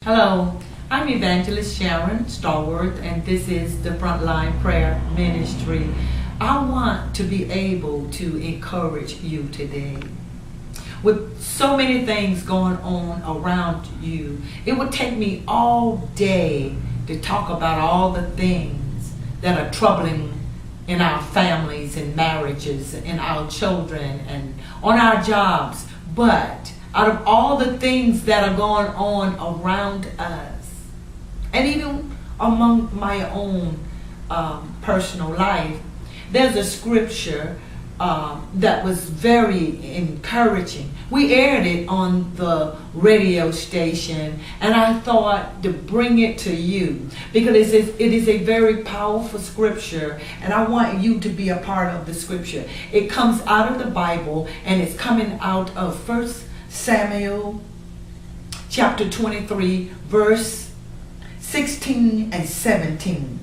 Hello, I'm Evangelist SharonStallworth, and this is the Frontline Prayer Ministry. I want to be able to encourage you today. With so many things going on around you, it would take me all day to talk about all the things that are troubling in our families and marriages, in our children, and on our jobs. But out of all the things that are going on around us, and even among my own personal life, there's a scripture that was very encouraging. We aired it on the radio station, and I thought to bring it to you because it is a very powerful scripture, and I want you to be a part of the scripture. It comes out of the Bible, and it's coming out of 1 Samuel chapter 23, verse 16 and 17.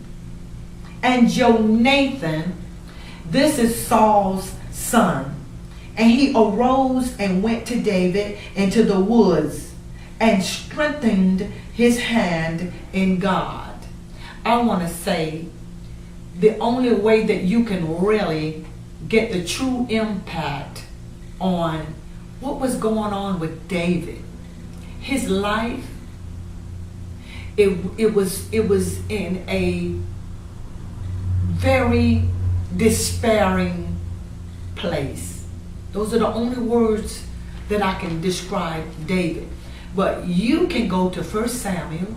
And Jonathan, this is Saul's son, and he arose and went to David into the woods and strengthened his hand in God. I want to say the only way that you can really get the true impact on what was going on with David, his life, it was in a very despairing place. Those are the only words that I can describe David. But you can go to 1 Samuel,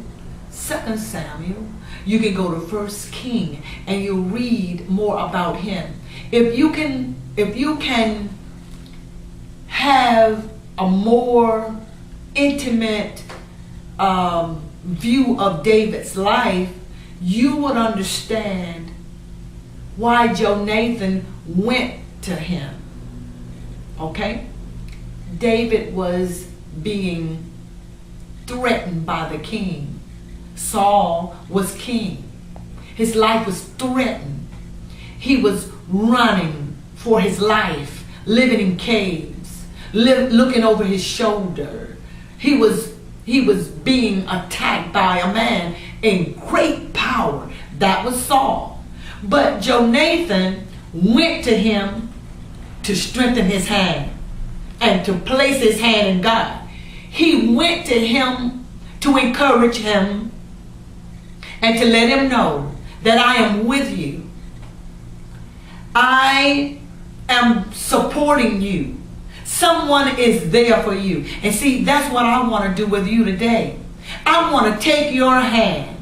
2 Samuel, you can go to 1 King, and you read more about him. If you can have a more intimate view of David's life, you would understand why Jonathan went to him. Okay? David was being threatened by the king. Saul was king. His life was threatened. He was running for his life, living in caves, looking over his shoulder. He was being attacked by a man in great power. That was Saul. But Jonathan went to him to strengthen his hand and to place his hand in God. He went to him to encourage him and to let him know that I am with you. I am supporting you. Someone is there for you. And see, that's what I want to do with you today. I want to take your hand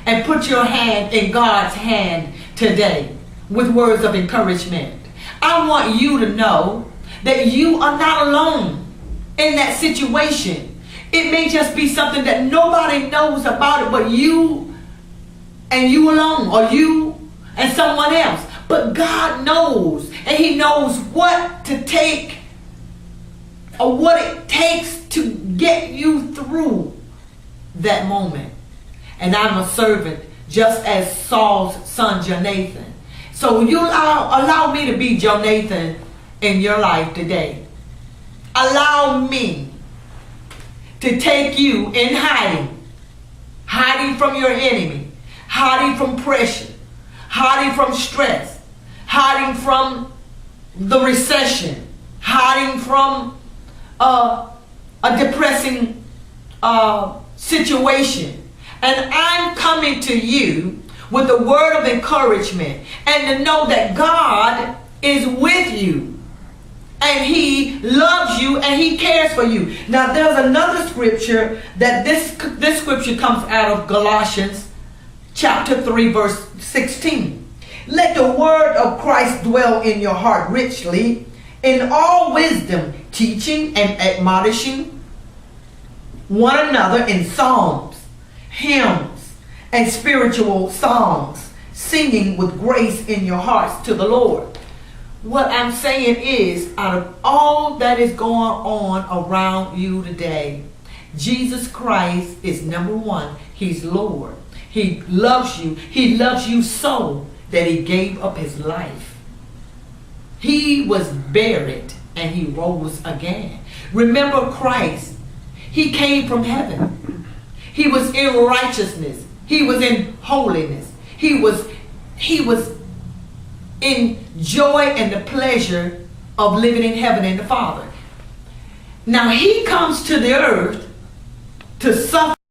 and put your hand in God's hand today with words of encouragement. I want you to know that you are not alone in that situation. It may just be something that nobody knows about it but you and you alone, or you and someone else. But God knows, and He knows what to take or what it takes to get you through that moment. And I'm a servant just as Saul's son Jonathan. So you allow me to be Jonathan in your life today. Allow me to take you in hiding from your enemy, hiding from pressure, hiding from stress, hiding from the recession, hiding from a depressing situation. And I'm coming to you with a word of encouragement and to know that God is with you and He loves you and He cares for you. Now there's another scripture that this scripture comes out of Galatians chapter 3 verse 16. Let the word of Christ dwell in your heart richly in all wisdom, teaching and admonishing one another in psalms, hymns, and spiritual songs, singing with grace in your hearts to the Lord. What I'm saying is, out of all that is going on around you today, Jesus Christ is number one. He's Lord. He loves you. He loves you so that He gave up His life. He was buried and He rose again. Remember Christ. He came from heaven. He was in righteousness. He was in holiness. He was in joy and the pleasure of living in heaven and the Father. Now he comes to the earth to suffer